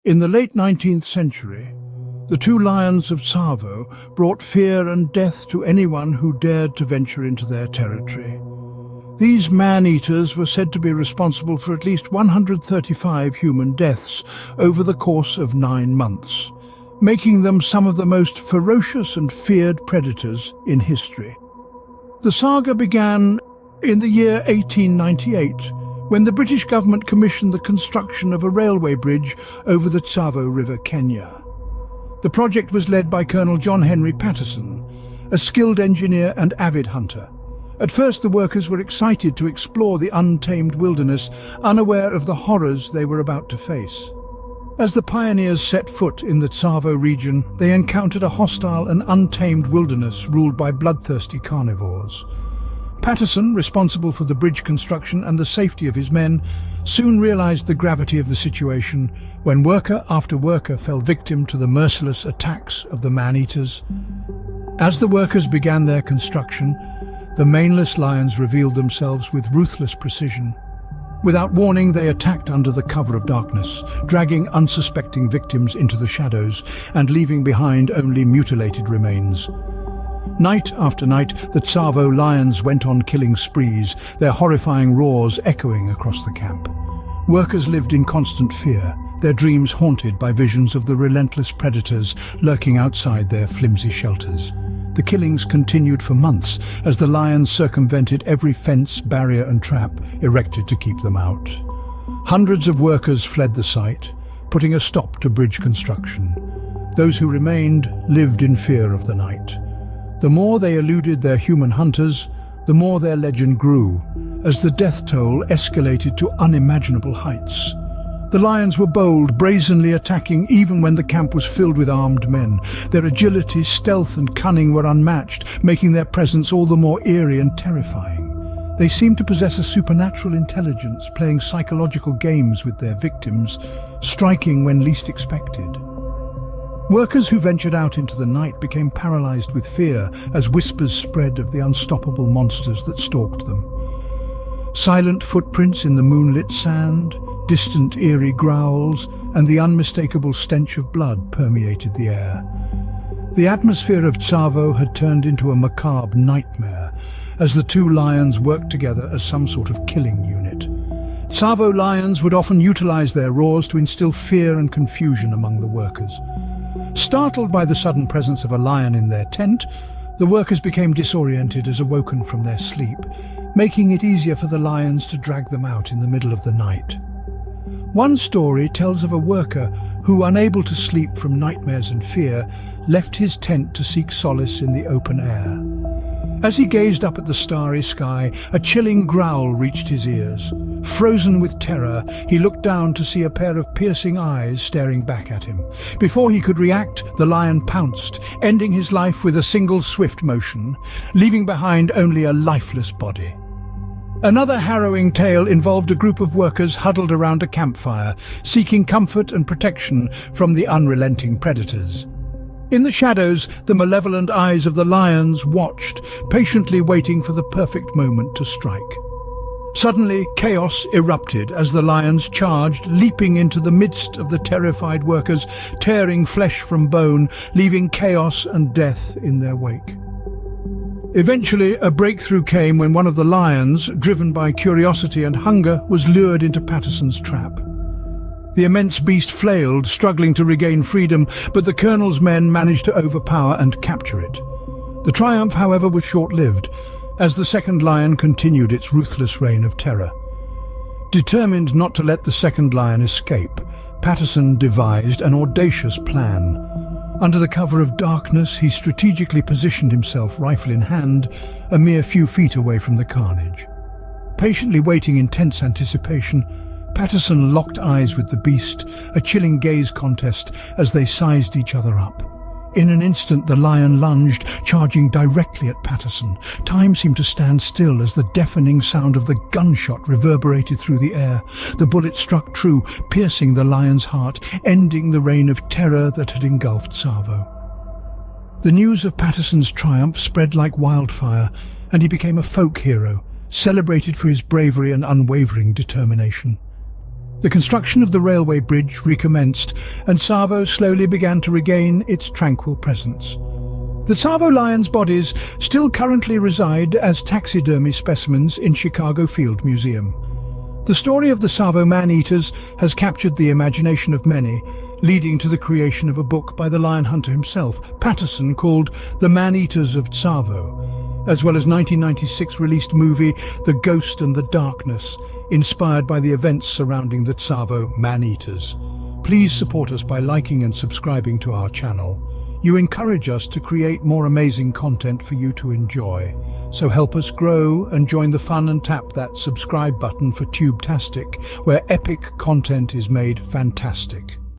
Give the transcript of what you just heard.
In the late 19th century, the two lions of Tsavo brought fear and death to anyone who dared to venture into their territory. These man-eaters were said to be responsible for at least 135 human deaths over the course of 9 months, making them some of the most ferocious and feared predators in history. The saga began in the year 1898, when the British government commissioned the construction of a railway bridge over the Tsavo River, Kenya. The project was led by Colonel John Henry Patterson, a skilled engineer and avid hunter. At first, the workers were excited to explore the untamed wilderness, unaware of the horrors they were about to face. As the pioneers set foot in the Tsavo region, they encountered a hostile and untamed wilderness ruled by bloodthirsty carnivores. Patterson, responsible for the bridge construction and the safety of his men, soon realized the gravity of the situation when worker after worker fell victim to the merciless attacks of the man-eaters. As the workers began their construction, the maneless lions revealed themselves with ruthless precision. Without warning, they attacked under the cover of darkness, dragging unsuspecting victims into the shadows and leaving behind only mutilated remains. Night after night, the Tsavo lions went on killing sprees, their horrifying roars echoing across the camp. Workers lived in constant fear, their dreams haunted by visions of the relentless predators lurking outside their flimsy shelters. The killings continued for months as the lions circumvented every fence, barrier and trap erected to keep them out. Hundreds of workers fled the site, putting a stop to bridge construction. Those who remained lived in fear of the night. The more they eluded their human hunters, the more their legend grew, as the death toll escalated to unimaginable heights. The lions were bold, brazenly attacking even when the camp was filled with armed men. Their agility, stealth and cunning were unmatched, making their presence all the more eerie and terrifying. They seemed to possess a supernatural intelligence, playing psychological games with their victims, striking when least expected. Workers who ventured out into the night became paralyzed with fear as whispers spread of the unstoppable monsters that stalked them. Silent footprints in the moonlit sand, distant eerie growls, and the unmistakable stench of blood permeated the air. The atmosphere of Tsavo had turned into a macabre nightmare as the two lions worked together as some sort of killing unit. Tsavo lions would often utilize their roars to instill fear and confusion among the workers. Startled by the sudden presence of a lion in their tent, the workers became disoriented as awoken from their sleep, making it easier for the lions to drag them out in the middle of the night. One story tells of a worker who, unable to sleep from nightmares and fear, left his tent to seek solace in the open air. As he gazed up at the starry sky, a chilling growl reached his ears. Frozen with terror, he looked down to see a pair of piercing eyes staring back at him. Before he could react, the lion pounced, ending his life with a single swift motion, leaving behind only a lifeless body. Another harrowing tale involved a group of workers huddled around a campfire, seeking comfort and protection from the unrelenting predators. In the shadows, the malevolent eyes of the lions watched, patiently waiting for the perfect moment to strike. Suddenly, chaos erupted as the lions charged, leaping into the midst of the terrified workers, tearing flesh from bone, leaving chaos and death in their wake. Eventually, a breakthrough came when one of the lions, driven by curiosity and hunger, was lured into Patterson's trap. The immense beast flailed, struggling to regain freedom, but the colonel's men managed to overpower and capture it. The triumph, however, was short-lived, as the second lion continued its ruthless reign of terror. Determined not to let the second lion escape, Patterson devised an audacious plan. Under the cover of darkness, he strategically positioned himself, rifle in hand, a mere few feet away from the carnage. Patiently waiting in tense anticipation, Patterson locked eyes with the beast, a chilling gaze contest as they sized each other up. In an instant, the lion lunged, charging directly at Patterson. Time seemed to stand still as the deafening sound of the gunshot reverberated through the air. The bullet struck true, piercing the lion's heart, ending the reign of terror that had engulfed Tsavo. The news of Patterson's triumph spread like wildfire, and he became a folk hero, celebrated for his bravery and unwavering determination. The construction of the railway bridge recommenced, and Tsavo slowly began to regain its tranquil presence. The Tsavo lions' bodies still currently reside as taxidermy specimens in Chicago Field Museum. The story of the Tsavo man-eaters has captured the imagination of many, leading to the creation of a book by the lion hunter himself, Patterson, called The Man-Eaters of Tsavo, as well as 1996 released movie The Ghost and the Darkness, inspired by the events surrounding the Tsavo man-eaters. Please support us by liking and subscribing to our channel. You encourage us to create more amazing content for you to enjoy. So help us grow and join the fun and tap that subscribe button for Tube-tastic, where epic content is made fantastic.